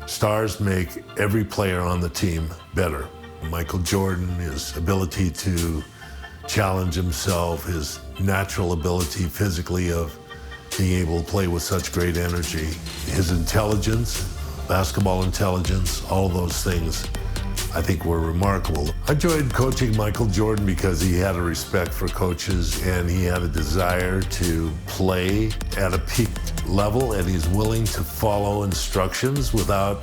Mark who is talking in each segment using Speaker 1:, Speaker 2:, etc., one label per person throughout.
Speaker 1: Stars make every player on the team better. Michael Jordan, his ability to challenge himself, his natural ability physically of being able to play with such great energy, his intelligence, basketball intelligence, all of those things I think were remarkable. I enjoyed coaching Michael Jordan because he had a respect for coaches and he had a desire to play at a peak level, and he's willing to follow instructions without,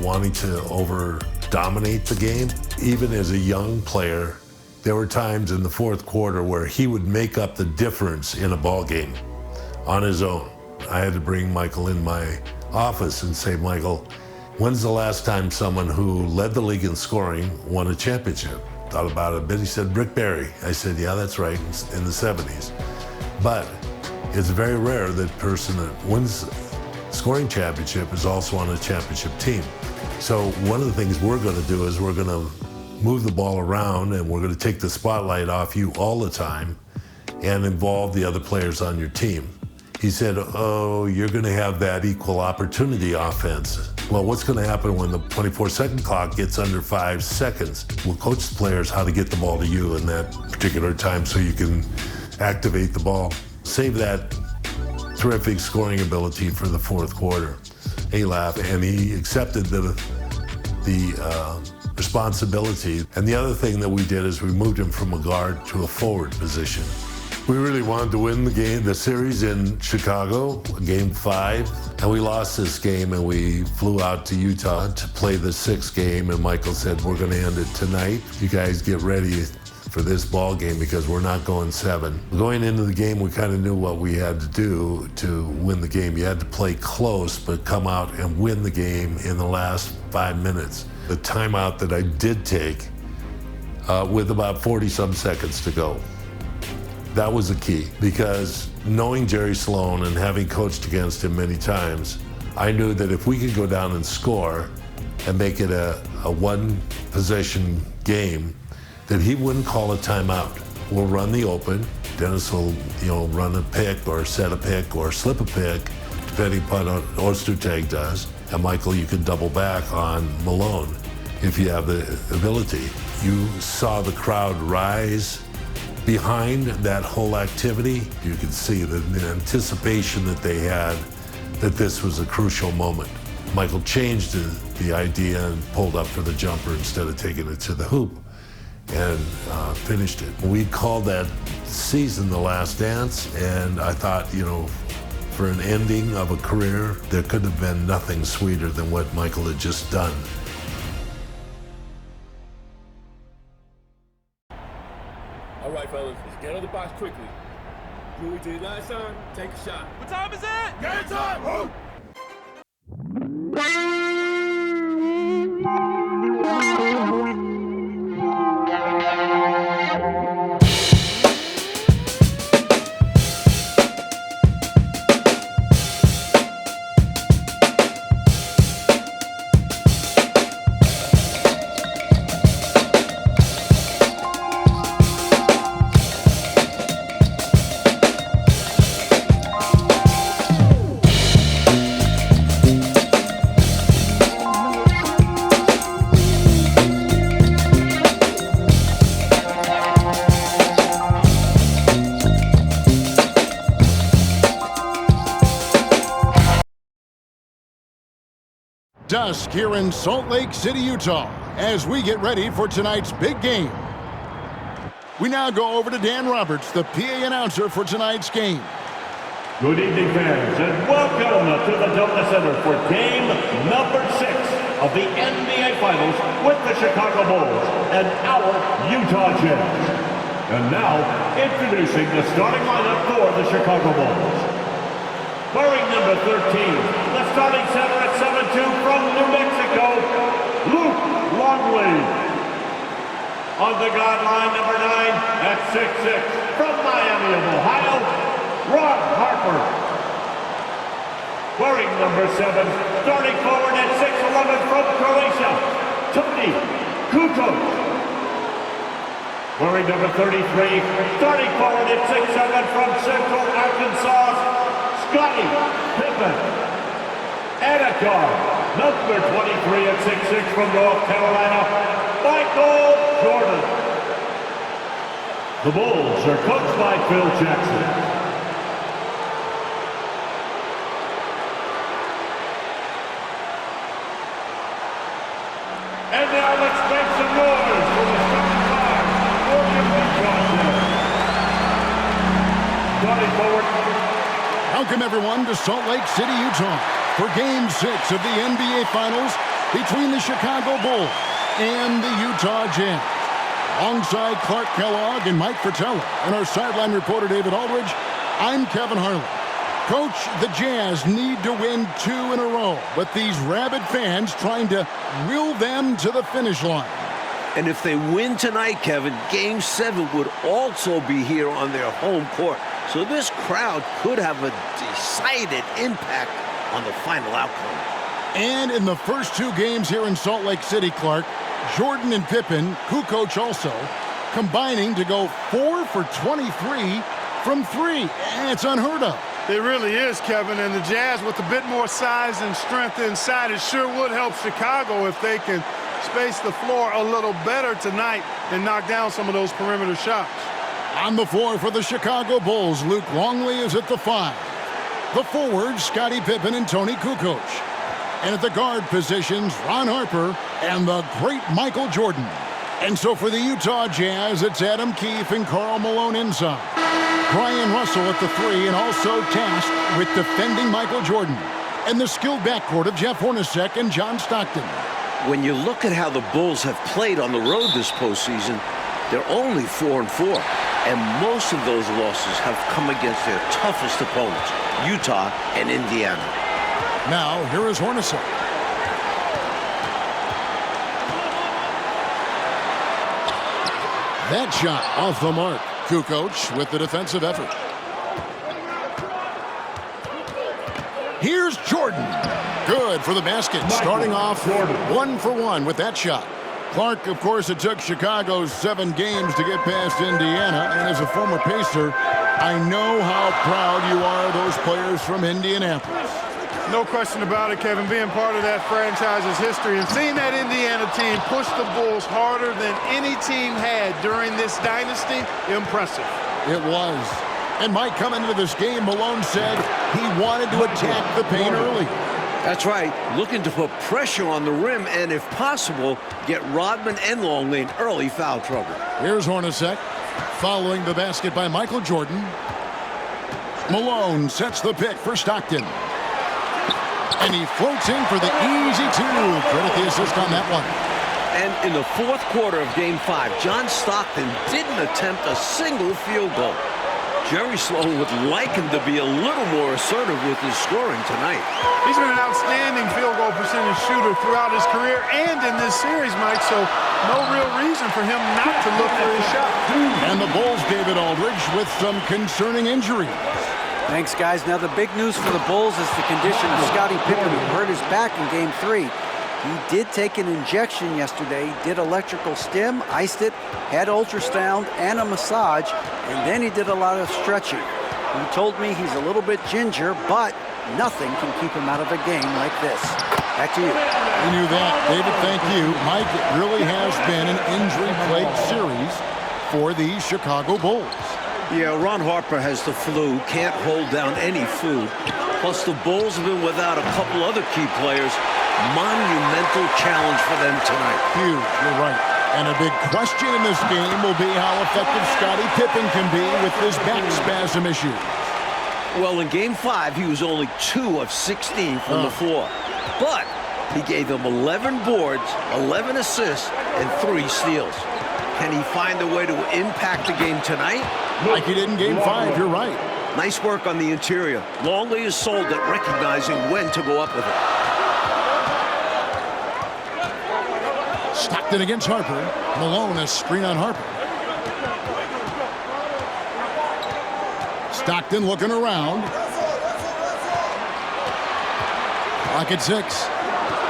Speaker 1: wanting to over-dominate the game. Even as a young player, there were times in the fourth quarter where he would make up the difference in a ball game on his own. I had to bring Michael in my office and say, Michael, when's the last time someone who led the league in scoring won a championship? Thought about it a bit. He said, Rick Barry. I said, yeah, that's right, in the 70s. But it's very rare that person that wins scoring championship is also on a championship team. So one of the things we're going to do is we're going to move the ball around and we're going to take the spotlight off you all the time and involve the other players on your team. He said, oh, you're going to have that equal opportunity offense. Well, what's going to happen when the 24-second clock gets under 5 seconds? We'll coach the players how to get the ball to you in that particular time so you can activate the ball. Save that terrific scoring ability for the fourth quarter. He laughed and he accepted the responsibility. And the other thing that we did is we moved him from a guard to a forward position. We really wanted to win the series in Chicago, game 5, and we lost this game and we flew out to Utah to play the 6th game, and Michael said, we're going to end it tonight. You guys get ready for this ball game because we're not going 7. Going into the game, we kind of knew what we had to do to win the game. You had to play close, but come out and win the game in the last 5 minutes. The timeout that I did take with about 40-some seconds to go. That was the key, because knowing Jerry Sloan and having coached against him many times, I knew that if we could go down and score and make it a one-possession game, that he wouldn't call a timeout. We'll run the open. Dennis will, run a pick or set a pick or slip a pick, depending upon what Ostertag does. And Michael, you can double back on Malone if you have the ability. You saw the crowd rise behind that whole activity. You could see the anticipation that they had that this was a crucial moment. Michael changed the idea and pulled up for the jumper instead of taking it to the hoop and finished it. We called that season The Last Dance, and I thought, for an ending of a career, there could have been nothing sweeter than what Michael had just done.
Speaker 2: All right, fellas, let's get out of the box quickly. Do what we did last time, take a shot.
Speaker 3: What time is it?
Speaker 2: Game time! Move!
Speaker 4: Dusk here in Salt Lake City, Utah, as we get ready for tonight's big game. We now go over to Dan Roberts, the PA announcer for tonight's game.
Speaker 5: Good evening, fans, and welcome to the Delta Center for game number 6 of the NBA Finals with the Chicago Bulls and our Utah Jazz. And now, introducing the starting lineup for the Chicago Bulls. Wearing number 13, the starting center at 7'2" from New Mexico, Luke Longley. On the guard line, number 9 at 6'6", from Miami of Ohio, Ron Harper. Wearing number 7, starting forward at 6'11" from Croatia, Tony Kukoc. Wearing number 33, starting forward at 6'7" from Central Arkansas, Scottie Pippen. And a guard, Number 23 at 6'6" from North Carolina, Michael Jordan. The Bulls are coached by Phil Jackson. And now let's make some noise for the starting five for the Utah Jazz. Starting forward.
Speaker 4: Welcome everyone to Salt Lake City, Utah for Game 6 of the NBA Finals between the Chicago Bulls and the Utah Jazz. Alongside Clark Kellogg and Mike Fratello and our sideline reporter David Aldridge, I'm Kevin Harlan. Coach, the Jazz need to win 2 in a row, but these rabid fans trying to will them to the finish line.
Speaker 3: And if they win tonight, Kevin, Game 7 would also be here on their home court. So this crowd could have a decided impact on the final outcome.
Speaker 4: And in the first 2 games here in Salt Lake City, Clark, Jordan and Pippen, Kukoc also, combining to go 4 for 23 from 3. It's unheard of.
Speaker 6: It really is, Kevin, and the Jazz with a bit more size and strength inside, it sure would help Chicago if they can space the floor a little better tonight and knock down some of those perimeter shots.
Speaker 4: On the floor for the Chicago Bulls, Luke Longley is at the 5. The forwards, Scottie Pippen and Tony Kukoc. And at the guard positions, Ron Harper and the great Michael Jordan. And so for the Utah Jazz, it's Adam Keefe and Karl Malone inside. Brian Russell at the 3 and also tasked with defending Michael Jordan. And the skilled backcourt of Jeff Hornacek and John Stockton.
Speaker 3: When you look at how the Bulls have played on the road this postseason, they're only 4-4. And most of those losses have come against their toughest opponents, Utah and Indiana.
Speaker 4: Now, here is Hornacek. That shot off the mark. Kukoc with the defensive effort. Here's Jordan. Good for the basket. Starting off 1 for 1 with that shot. Clark, of course, it took Chicago 7 games to get past Indiana. And as a former Pacer, I know how proud you are of those players from Indianapolis.
Speaker 6: No question about it, Kevin, being part of that franchise's history and seeing that Indiana team push the Bulls harder than any team had during this dynasty, impressive.
Speaker 4: It was. And Mike, coming into this game, Malone said he wanted to attack the paint early.
Speaker 3: That's right, looking to put pressure on the rim and, if possible, get Rodman and Longley in early foul trouble.
Speaker 4: Here's Hornacek, following the basket by Michael Jordan. Malone sets the pick for Stockton. And he floats in for the easy 2. Credit the assist on that one.
Speaker 3: And in the 4th quarter of Game 5, John Stockton didn't attempt a single field goal. Jerry Sloan would like him to be a little more assertive with his scoring tonight.
Speaker 6: He's been an outstanding field goal percentage shooter throughout his career and in this series, Mike, so no real reason for him not to look for his shot.
Speaker 4: And the Bulls, David Aldridge, with some concerning injuries.
Speaker 7: Thanks, guys. Now, the big news for the Bulls is the condition of Scottie Pippen, who hurt his back in Game 3. He did take an injection yesterday, did electrical stim, iced it, had ultrasound and a massage, and then he did a lot of stretching. He told me he's a little bit ginger, but nothing can keep him out of a game like this. Back to you.
Speaker 4: We knew that. David, thank you. Mike, it really has been an injury-plagued series for the Chicago Bulls.
Speaker 3: Yeah, Ron Harper has the flu, can't hold down any food. Plus, the Bulls have been without a couple other key players. Monumental challenge for them tonight.
Speaker 4: Huge, you're right. And a big question in this game will be how effective Scottie Pippen can be with his back spasm issues.
Speaker 3: Well, in Game 5, he was only 2 of 16 from the floor. But he gave them 11 boards, 11 assists, and 3 steals. Can he find a way to impact the game tonight?
Speaker 4: Like he did in Game 5, you're right.
Speaker 3: Nice work on the interior. Longley is sold at recognizing when to go up with it.
Speaker 4: Stockton against Harper. Malone, a screen on Harper. Stockton looking around. Clock at 6.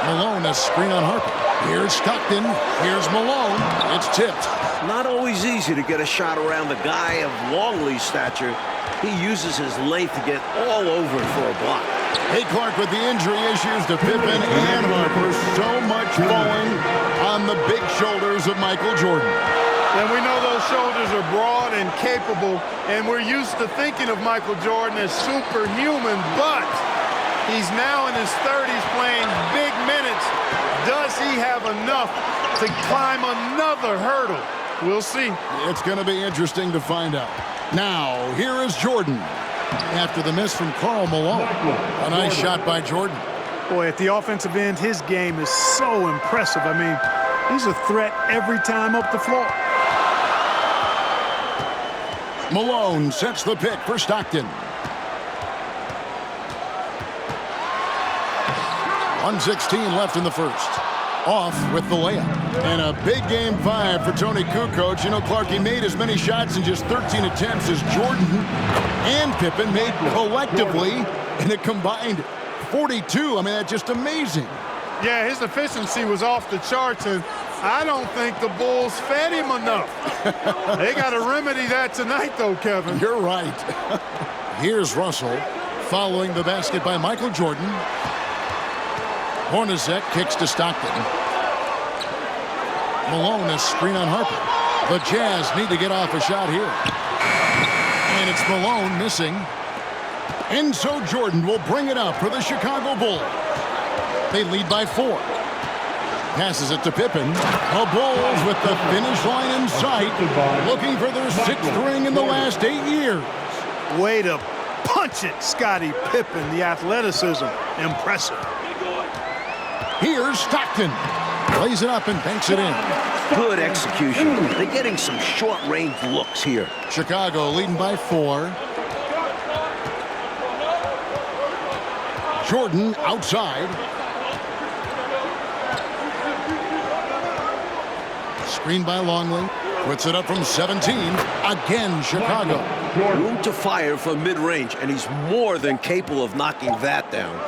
Speaker 4: Malone, a screen on Harper. Here's Stockton. Here's Malone. It's tipped.
Speaker 3: Not always easy to get a shot around the guy of Longley's stature. He uses his length to get all over for a block.
Speaker 4: Hey, Clark, with the injury issues to Pippen and Harper, so much falling on the big shoulders of Michael Jordan.
Speaker 6: And we know those shoulders are broad and capable, and we're used to thinking of Michael Jordan as superhuman, but he's now in his 30s playing big minutes. Does he have enough to climb another hurdle? We'll see.
Speaker 4: It's going to be interesting to find out. Now, here is Jordan. After the miss from Karl Malone. A nice shot by Jordan.
Speaker 6: Boy, at the offensive end, his game is so impressive. I mean, he's a threat every time up the floor.
Speaker 4: Malone sets the pick for Stockton. 1:16 left in the first. Off with the layup. And a big game 5 for Tony Kukoc. You know, Clark, he made as many shots in just 13 attempts as Jordan and Pippen made collectively in a combined 42. I mean, that's just amazing.
Speaker 6: Yeah, his efficiency was off the charts, and I don't think the Bulls fed him enough. They got to remedy that tonight, though, Kevin.
Speaker 4: You're right. Here's Russell following the basket by Michael Jordan. Hornacek kicks to Stockton. Malone, a screen on Harper. The Jazz need to get off a shot here. And it's Malone missing. And so Jordan will bring it up for the Chicago Bulls. They lead by 4. Passes it to Pippen. The Bulls with the finish line in sight, looking for their 6th ring in the last 8 years.
Speaker 6: Way to punch it, Scottie Pippen. The athleticism, impressive.
Speaker 4: Here's Stockton. Plays it up and banks it in.
Speaker 3: Good execution. They're getting some short-range looks here.
Speaker 4: Chicago leading by 4. Jordan outside. Screen by Longley. Puts it up from 17. Again, Chicago.
Speaker 3: Room to fire from mid-range, and he's more than capable of knocking that down.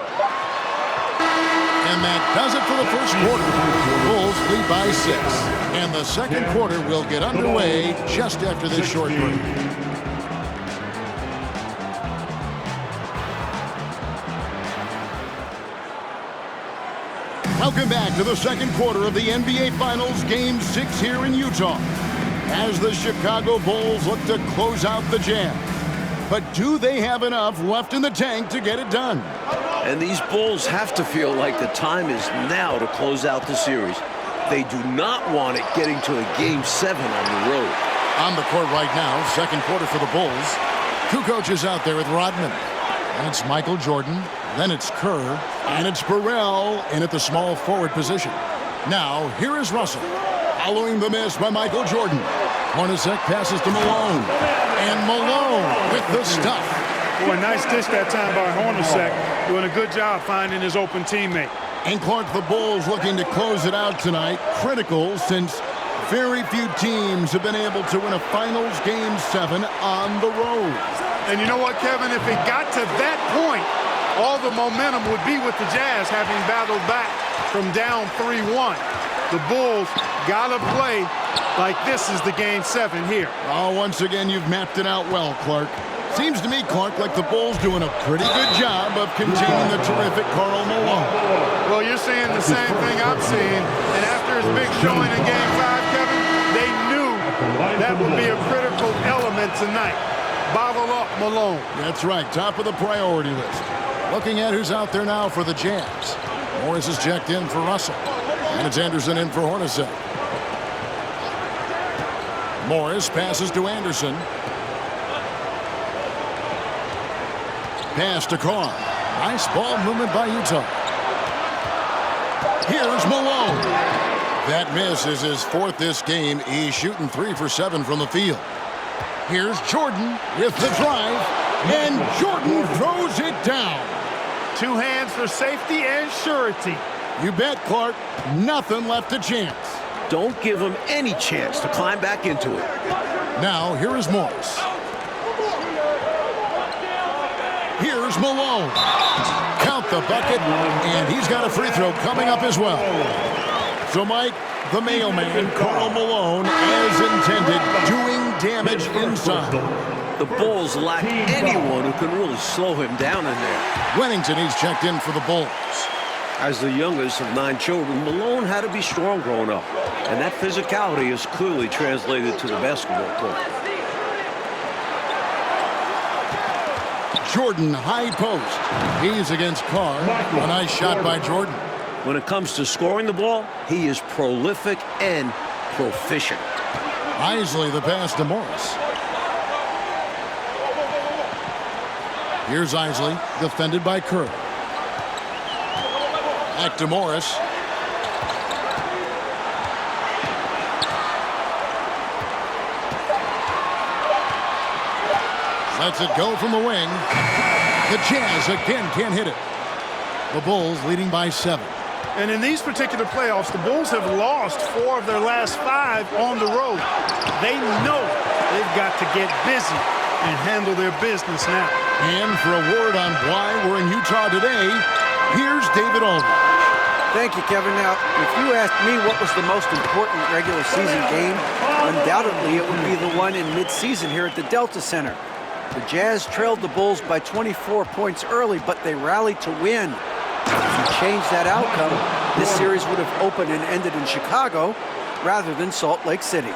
Speaker 4: And that does it for the first quarter. Bulls lead by 6. And the second quarter will get underway just after this short break. Welcome back to the second quarter of the NBA Finals, Game 6 here in Utah, as the Chicago Bulls look to close out the Jazz. But do they have enough left in the tank to get it done?
Speaker 3: And these Bulls have to feel like the time is now to close out the series. They do not want it getting to a Game 7 on the road.
Speaker 4: On the court right now, second quarter for the Bulls. Kukoc is out there with Rodman. And it's Michael Jordan. Then it's Kerr. And it's Burrell in at the small forward position. Now, here is Russell. Following the miss by Michael Jordan. Hornacek passes to Malone. And Malone with the stuff.
Speaker 6: Boy, nice dish that time by Hornacek. Doing a good job finding his open teammate.
Speaker 4: And Clark, the Bulls looking to close it out tonight. Critical, since very few teams have been able to win a Finals Game 7 on the road.
Speaker 6: And you know what, Kevin? If it got to that point, all the momentum would be with the Jazz having battled back from down 3-1. The Bulls got to play like this is the Game 7 here.
Speaker 4: Oh, once again, you've mapped it out well, Clark. Seems to me, Clark, like the Bulls doing a pretty good job of containing the terrific Karl Malone.
Speaker 6: Well, you're seeing the same thing I'm seeing. And after his big showing in Game 5, Kevin, they knew that would be a critical element tonight. Bottle up Malone.
Speaker 4: That's right, top of the priority list. Looking at who's out there now for the Jazz. Morris is checked in for Russell. And it's Anderson in for Hornacek. Morris passes to Anderson. Pass to Carr. Nice ball movement by Utah. Here's Malone. That miss is his 4th this game. He's shooting 3 for 7 from the field. Here's Jordan with the drive. And Jordan throws it down.
Speaker 6: 2 hands for safety and surety.
Speaker 4: You bet, Clark. Nothing left to chance.
Speaker 3: Don't give him any chance to climb back into it.
Speaker 4: Now, here is Morris. Here's Malone. Count the bucket, and he's got a free throw coming up as well. So, Mike, the mailman, Karl Malone, as intended, doing damage inside.
Speaker 3: The Bulls lack anyone who can really slow him down in there.
Speaker 4: Wennington, he's checked in for the Bulls.
Speaker 3: As the youngest of 9 children, Malone had to be strong growing up, and that physicality is clearly translated to the basketball court.
Speaker 4: Jordan, high post. He's against Carr. A nice shot by Jordan.
Speaker 3: When it comes to scoring the ball, he is prolific and proficient.
Speaker 4: Isley, the pass to Morris. Here's Isley, defended by Kerr. Back to Morris. Lets it go from the wing. The Jazz again can't hit it. The Bulls leading by 7.
Speaker 6: And in these particular playoffs, the Bulls have lost 4 of their last 5 on the road. They know they've got to get busy and handle their business now.
Speaker 4: And for a word on why we're in Utah today, here's David Aldridge.
Speaker 7: Thank you, Kevin. Now, if you asked me what was the most important regular season game, undoubtedly it would be the one in mid-season here at the Delta Center. The Jazz trailed the Bulls by 24 points early, but they rallied to win. If you change that outcome, this series would have opened and ended in Chicago rather than Salt Lake City.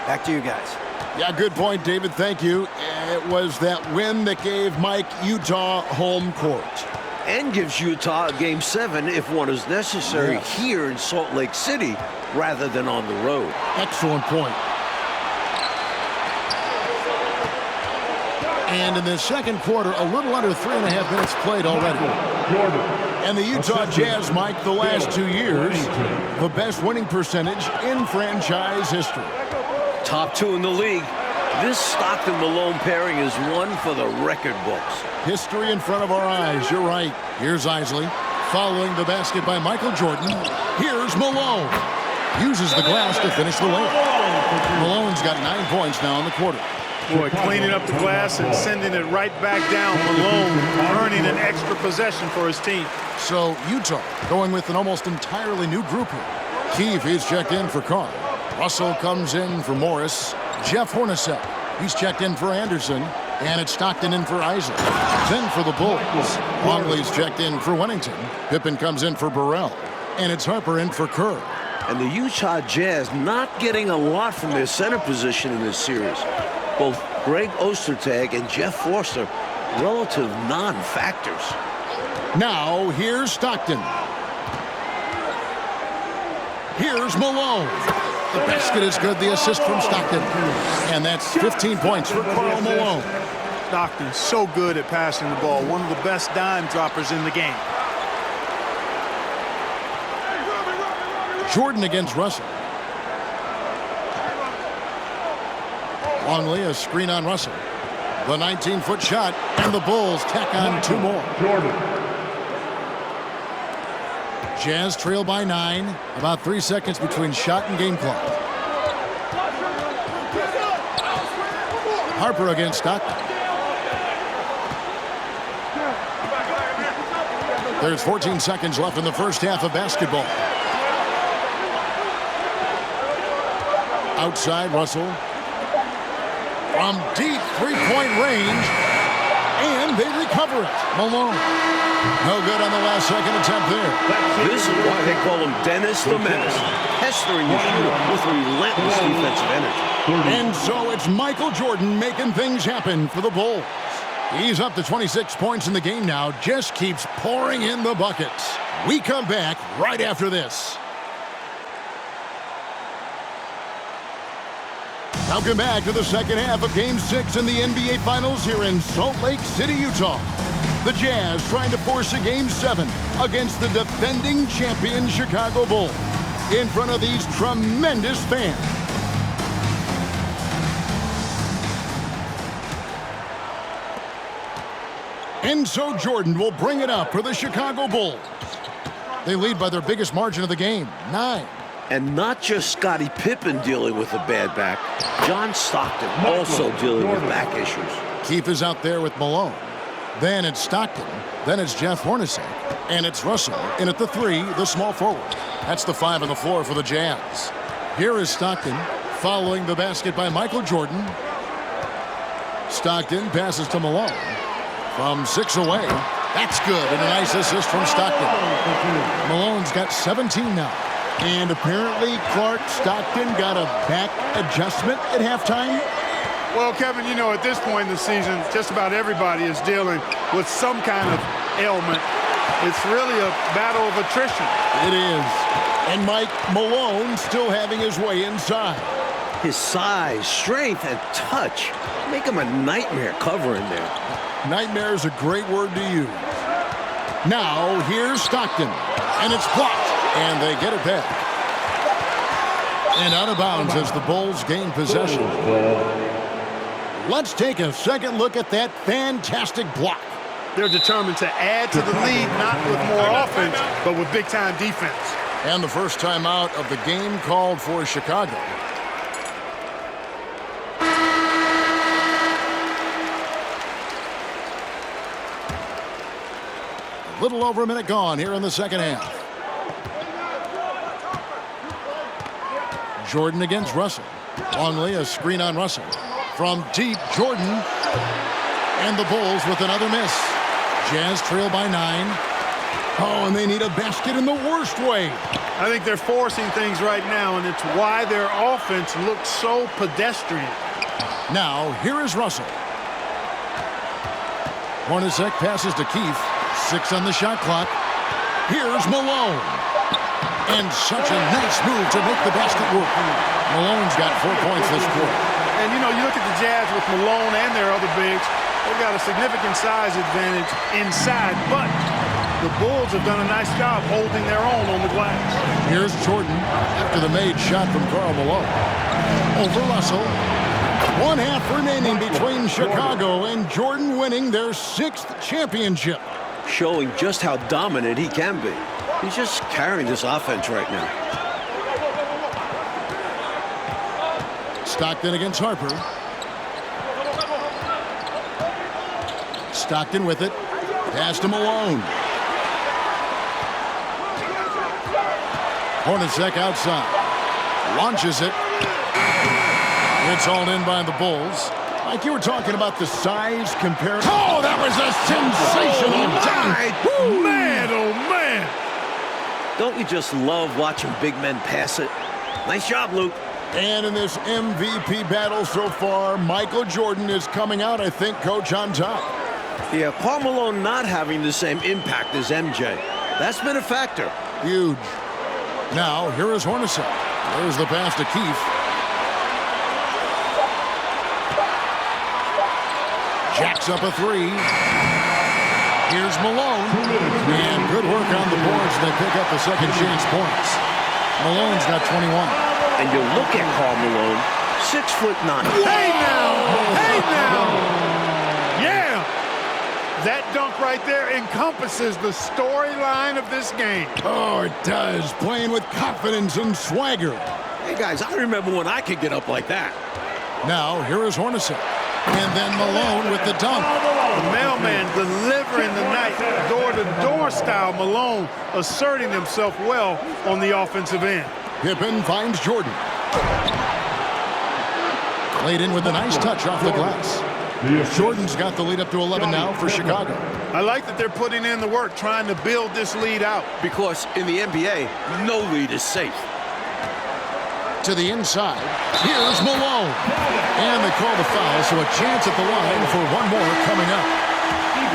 Speaker 7: Back to you guys.
Speaker 4: Yeah, good point, David. Thank you. It was that win that gave Mike Utah home court.
Speaker 3: And gives Utah a Game 7 if one is necessary here in Salt Lake City rather than on the road.
Speaker 4: Excellent point. And in the second quarter, a little under 3.5 minutes played already. And the Utah Jazz, Mike, the last 2 years, the best winning percentage in franchise history.
Speaker 3: Top 2 in the league. This Stockton-Malone pairing is one for the record books.
Speaker 4: History in front of our eyes. You're right. Here's Isley. Following the basket by Michael Jordan. Here's Malone. Uses the glass to finish the layup. Malone's got 9 points now in the quarter.
Speaker 6: Boy, cleaning up the glass and sending it right back down. Malone earning an extra possession for his team.
Speaker 4: So Utah going with an almost entirely new group here. Keefe, he's checked in for Carr. Russell comes in for Morris. Jeff Hornacek, he's checked in for Anderson. And it's Stockton in for Isaac. Then for the Bulls, Longley's checked in for Wennington. Pippen comes in for Burrell. And it's Harper in for Kerr.
Speaker 3: And the Utah Jazz not getting a lot from their center position in this series. Both Greg Ostertag and Jeff Forster, relative non-factors.
Speaker 4: Now, here's Stockton. Here's Malone. The basket is good, the assist from Stockton. And that's 15 points for Karl Malone.
Speaker 6: Stockton so good at passing the ball. One of the best dime droppers in the game.
Speaker 4: Jordan against Russell. Longley, a screen on Russell. The 19-foot shot, and the Bulls tack on 2 more. Jazz trail by 9. About 3 seconds between shot and game clock. Harper against Stockton. There's 14 seconds left in the first half of basketball. Outside, Russell. From deep three-point range, and they recover it. Malone. No good on the last second attempt there.
Speaker 3: This is why they call him Dennis the Menace, pestering the shooter with relentless defensive energy.
Speaker 4: And so it's Michael Jordan making things happen for the Bulls. He's up to 26 points in the game now, just keeps pouring in the buckets. We come back right after this. Welcome back to the second half of Game 6 in the NBA Finals here in Salt Lake City, Utah. The Jazz trying to force a Game 7 against the defending champion Chicago Bulls in front of these tremendous fans. And so Jordan will bring it up for the Chicago Bulls. They lead by their biggest margin of the game, 9.
Speaker 3: And not just Scottie Pippen dealing with a bad back. John Stockton also dealing with back issues.
Speaker 4: Keefe is out there with Malone. Then it's Stockton. Then it's Jeff Hornacek. And it's Russell in at the 3, the small forward. That's the 5 on the floor for the Jazz. Here is Stockton following the basket by Michael Jordan. Stockton passes to Malone. From 6 away. That's good, and a nice assist from Stockton. Malone's got 17 now. And apparently, Clark, Stockton got a back adjustment at halftime.
Speaker 6: Well, Kevin, you know, at this point in the season, just about everybody is dealing with some kind of ailment. It's really a battle of attrition.
Speaker 4: It is. And Mike Malone still having his way inside.
Speaker 3: His size, strength, and touch make him a nightmare covering there.
Speaker 4: Nightmare is a great word to use. Now, here's Stockton. And it's blocked. And they get it back. And out of bounds as the Bulls gain possession. Let's take a second look at that fantastic block.
Speaker 6: They're determined to add to the lead, not with more offense, but with big-time defense.
Speaker 4: And the first timeout of the game called for Chicago. A little over a minute gone here in the second half. Jordan against Russell. Longley, a screen on Russell. From deep, Jordan. And the Bulls with another miss. Jazz trail by 9. Oh, and they need a basket in the worst way.
Speaker 6: I think they're forcing things right now, and it's why their offense looks so pedestrian.
Speaker 4: Now, here is Russell. Hornacek passes to Keefe. 6 on the shot clock. Here's Malone. And such a nice move to make the basket work. Malone's got 4 points this quarter.
Speaker 6: And, you know, you look at the Jazz with Malone and their other bigs, they've got a significant size advantage inside, but the Bulls have done a nice job holding their own on the glass.
Speaker 4: Here's Jordan after the made shot from Karl Malone. Over Russell. 1/2 remaining between Chicago and Jordan winning their 6th championship.
Speaker 3: Showing just how dominant he can be. He's just carrying this offense right now.
Speaker 4: Stockton against Harper. Stockton with it. Pass to Malone. Hornacek outside. Launches it. It's hauled in by the Bulls. Like you were talking about the size comparison. Oh, that was a sensational dunk.
Speaker 6: Oh, man, oh, man.
Speaker 3: Don't you just love watching big men pass it? Nice job, Luke.
Speaker 4: And in this MVP battle so far, Michael Jordan is coming out, I think, Coach, on top.
Speaker 3: Yeah, Karl Malone not having the same impact as MJ. That's been a factor.
Speaker 4: Huge. Now, here is Hornacek. There's the pass to Keefe. Jacks up a 3. Here's Malone. And good work on the boards. They pick up the second chance points. Malone's got 21.
Speaker 3: And you look at Karl Malone, 6'9".
Speaker 6: Hey now! Hey now! Yeah! That dunk right there encompasses the storyline of this game.
Speaker 4: Oh, it does. Playing with confidence and swagger.
Speaker 3: Hey, guys, I remember when I could get up like that.
Speaker 4: Now, here is Hornacek. And then Malone with the dunk.
Speaker 6: The mailman delivering the night. Door-to-door style Malone asserting himself well on the offensive end.
Speaker 4: Pippen finds Jordan. Played in with a nice touch off the glass. Jordan's got the lead up to 11 now for Chicago.
Speaker 6: I like that they're putting in the work, trying to build this lead out.
Speaker 3: Because in the NBA, no lead is safe.
Speaker 4: To the inside. Here's Malone. And they call the foul, so a chance at the line for one more coming up.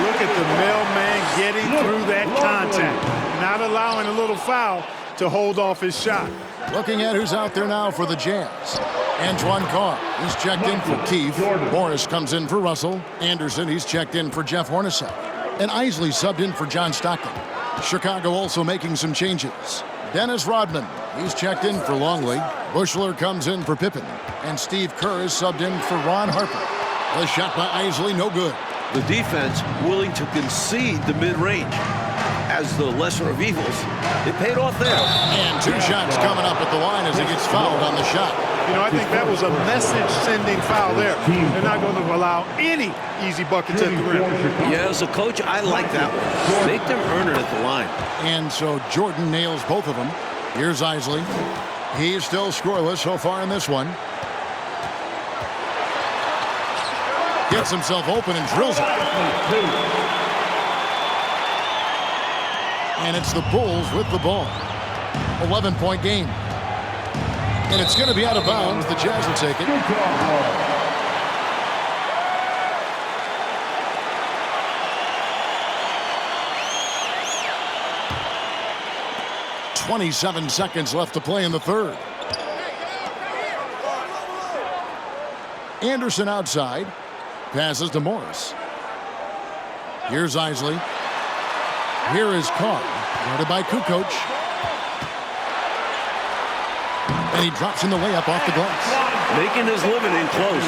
Speaker 6: Look at the mailman getting through that contact. Not allowing a little foul to hold off his shot.
Speaker 4: Looking at who's out there now for the Jazz. Antoine Carr, he's checked in for Keefe. Morris comes in for Russell. Anderson, he's checked in for Jeff Hornacek. And Isley subbed in for John Stockton. Chicago also making some changes. Dennis Rodman, he's checked in for Longley. Bushler comes in for Pippen. And Steve Kerr is subbed in for Ron Harper. The shot by Isley, no good.
Speaker 3: The defense willing to concede the mid-range. As the lesser of evils, it paid off there.
Speaker 4: And 2 shots coming up at the line as he gets fouled on the shot.
Speaker 6: You know, I think that was a message-sending foul there. They're not going to allow any easy buckets at the rim.
Speaker 3: Yeah, as a coach, I like that one. Make them earn it at the line.
Speaker 4: And so Jordan nails both of them. Here's Isley. He's still scoreless so far in this one. Gets himself open and drills it. And it's the Bulls with the ball. 11-point game. And it's going to be out of bounds. The Jazz will take it. 27 seconds left to play in the third. Anderson outside. Passes to Morris. Here's Isley. Here is Carr. Guarded by Kukoc. And he drops in the layup off the glass.
Speaker 3: Making his living in close.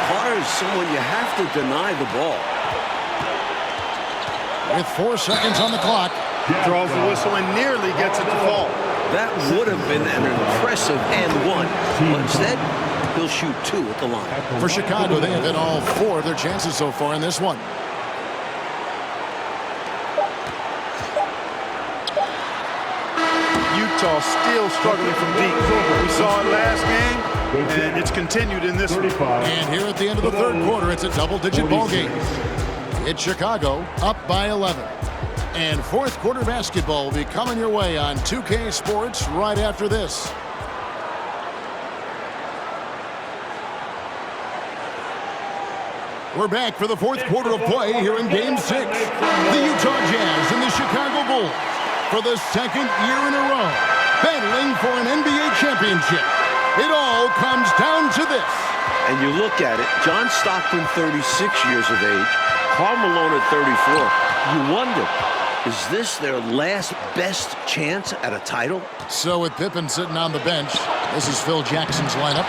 Speaker 3: Carr is someone you have to deny the ball.
Speaker 4: With 4 seconds on the clock.
Speaker 6: Draws the whistle and nearly gets it to fall.
Speaker 3: That would have been an impressive and one. But instead, he'll shoot 2 at the line.
Speaker 4: For Chicago, they have hit all 4 of their chances so far in this one.
Speaker 6: Utah still struggling from deep. We saw it last game, and it's continued in this one.
Speaker 4: And here at the end of the third quarter, it's a double-digit ball game. It's Chicago up by 11. And fourth quarter basketball will be coming your way on 2K Sports right after this. We're back for the fourth quarter of play here in Game 6. The Utah Jazz and the Chicago Bulls, for the second year in a row, battling for an NBA championship. It all comes down to this.
Speaker 3: And you look at it, John Stockton, 36 years of age, Karl Malone at 34. You wonder, is this their last best chance at a title?
Speaker 4: So with Pippen sitting on the bench, this is Phil Jackson's lineup.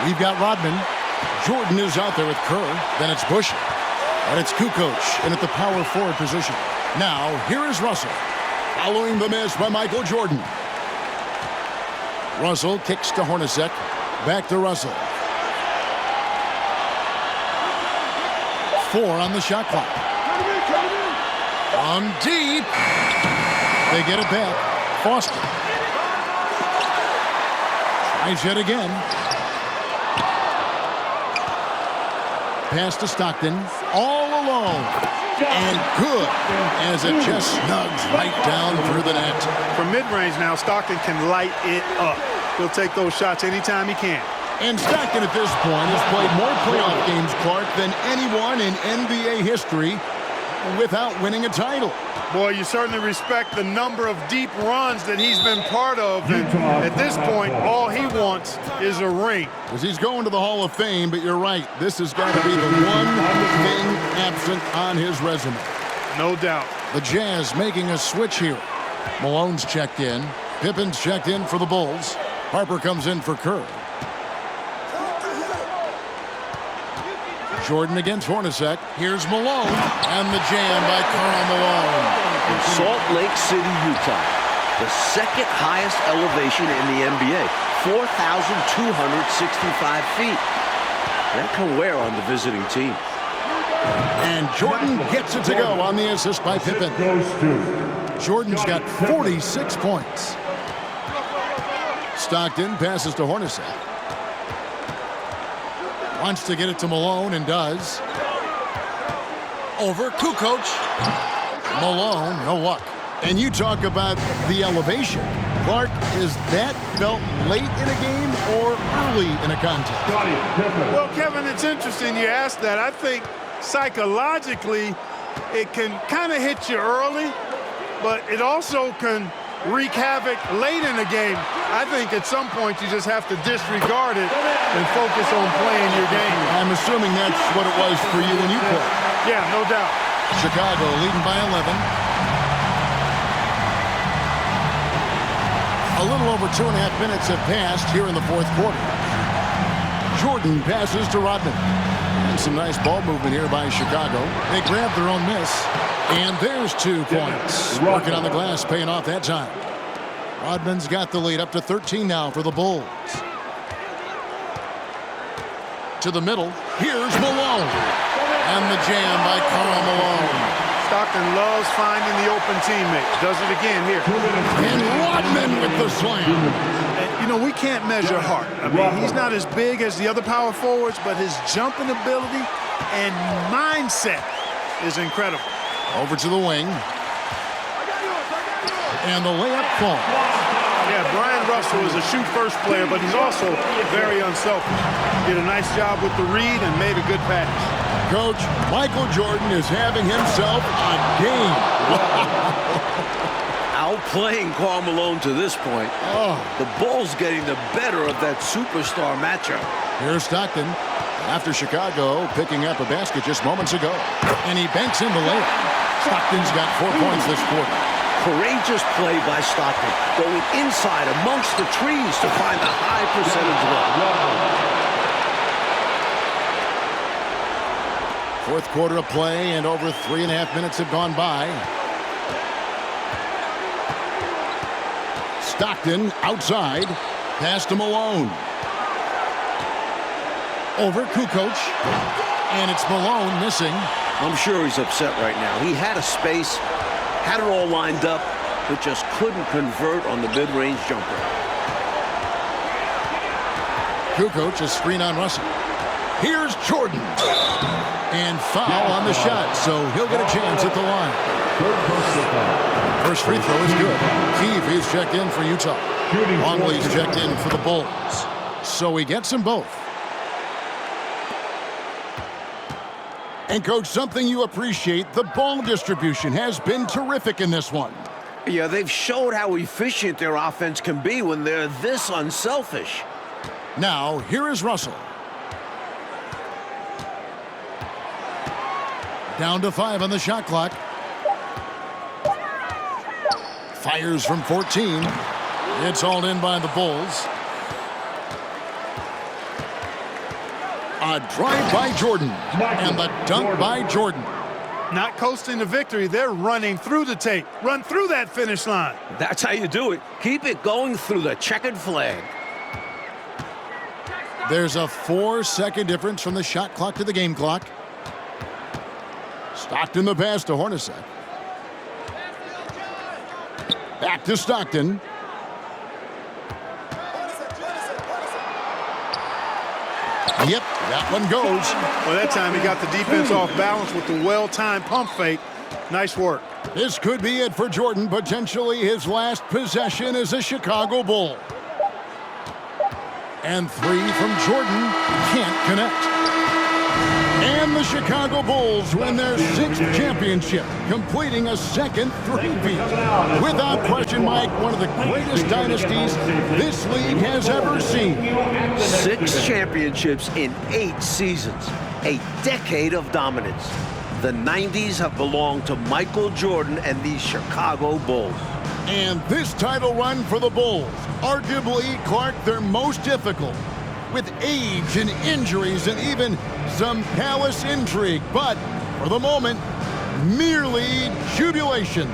Speaker 4: We've got Rodman. Jordan is out there with Kerr. Then it's Bush. And it's Kukoc in at the power forward position. Now, here is Russell. Following the miss by Michael Jordan. Russell kicks to Hornacek. Back to Russell. 4 on the shot clock. From deep. They get it back. Foster. Tries yet again. Pass to Stockton. All alone. And good. As it just snugs right down through the net.
Speaker 6: From mid-range now, Stockton can light it up. He'll take those shots anytime he can.
Speaker 4: And Stockton at this point has played more playoff games, Clark, than anyone in NBA history without winning a title.
Speaker 6: Boy, you certainly respect the number of deep runs that he's been part of. And at this point, all he wants is a ring.
Speaker 4: Because he's going to the Hall of Fame, but you're right. This has got to be the one thing absent on his resume.
Speaker 6: No doubt.
Speaker 4: The Jazz making a switch here. Malone's checked in. Pippen's checked in for the Bulls. Harper comes in for Kerr. Jordan against Hornacek. Here's Malone. And the jam by Karl Malone.
Speaker 3: In Salt Lake City, Utah, the second highest elevation in the NBA, 4,265 feet. That can wear on the visiting team.
Speaker 4: And Jordan gets it to go on the assist by Pippen. Jordan's got 46 points. Stockton passes to Hornacek. Wants to get it to Malone and does. Over Kukoc. Malone, no luck. And you talk about the elevation. Clark, is that felt late in a game or early in a contest?
Speaker 6: Well, Kevin, it's interesting you asked that. I think psychologically it can kind of hit you early, but it also can wreak havoc late in the game. I think at some point you just have to disregard it and focus on playing your game.
Speaker 4: I'm assuming that's what it was for you when you played.
Speaker 6: Yeah, no doubt.
Speaker 4: Chicago leading by 11. A little over 2.5 minutes have passed here in the fourth quarter. Jordan passes to Rodman. And some nice ball movement here by Chicago. They grab their own miss. And there's 2 points. Working on the glass, paying off that time. Rodman's got the lead up to 13 now for the Bulls. To the middle. Here's Malone. And the jam by Karl Malone.
Speaker 6: Stockton loves finding the open teammate. Does it again here.
Speaker 4: And Rodman with the slam.
Speaker 6: And, you know, we can't measure heart. I mean, he's not as big as the other power forwards, but his jumping ability and mindset is incredible.
Speaker 4: Over to the wing. And the layup falls.
Speaker 6: Yeah, Brian Russell is a shoot-first player, but he's also very unselfish. Did a nice job with the read and made a good pass.
Speaker 4: Coach, Michael Jordan is having himself a game.
Speaker 3: Outplaying Karl Malone to this point. The Bulls getting the better of that superstar matchup.
Speaker 4: Here's Stockton. After Chicago picking up a basket just moments ago. And he banks in the layup. Stockton's got 4 points this quarter.
Speaker 3: Courageous play by Stockton, going inside amongst the trees to find the high percentage look.
Speaker 4: Fourth quarter of play, and over 3.5 minutes have gone by. Stockton outside. Pass to Malone. Over Kukoc. And it's Malone missing.
Speaker 3: I'm sure he's upset right now. He had a space, had it all lined up, but just couldn't convert on the mid-range jumper.
Speaker 4: Kukoc, a screen on Russell. Here's Jordan. And foul on the shot, so he'll get a chance at the line. First free throw is good. Keefe is checked in for Utah. Longley's checked in for the Bulls. So he gets them both. And, Coach, something you appreciate, the ball distribution has been terrific in this one.
Speaker 3: Yeah, they've showed how efficient their offense can be when they're this unselfish.
Speaker 4: Now, here is Russell. Down to 5 on the shot clock. Fires from 14. It's hauled in by the Bulls. A drive by Jordan. And the dunk by Jordan.
Speaker 6: Not coasting to victory. They're running through the tape. Run through that finish line.
Speaker 3: That's how you do it. Keep it going through the checkered flag.
Speaker 4: There's a 4-second difference from the shot clock to the game clock. Stockton the pass to Hornacek. Back to Stockton. Yep, that one goes.
Speaker 6: Well, that time he got the defense off balance with the well-timed pump fake. Nice work.
Speaker 4: This could be it for Jordan, potentially his last possession as a Chicago Bull. And 3 from Jordan, can't connect. And the Chicago Bulls win their 6th championship, completing a second three-peat. Without question, Mike, one of the greatest dynasties this league has ever seen.
Speaker 3: 6 championships in 8 seasons. A decade of dominance. The 90s have belonged to Michael Jordan and the Chicago Bulls.
Speaker 4: And this title run for the Bulls, arguably, Clark, their most difficult, with age and injuries and even some palace intrigue. But for the moment, merely jubilation.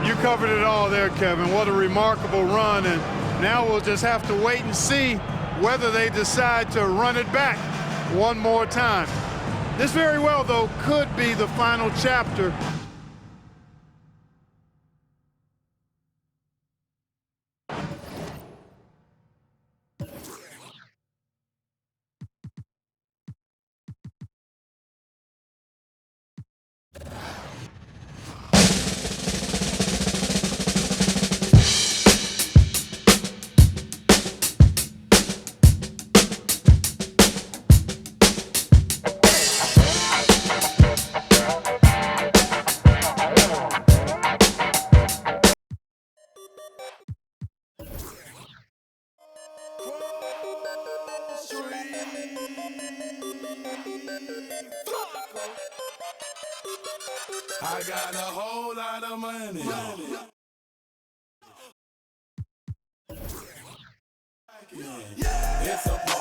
Speaker 6: You covered it all there, Kevin. What a remarkable run. And now we'll just have to wait and see whether they decide to run it back one more time. This very well, though, could be the final chapter.
Speaker 8: I got a whole lot of money. Yeah. It's a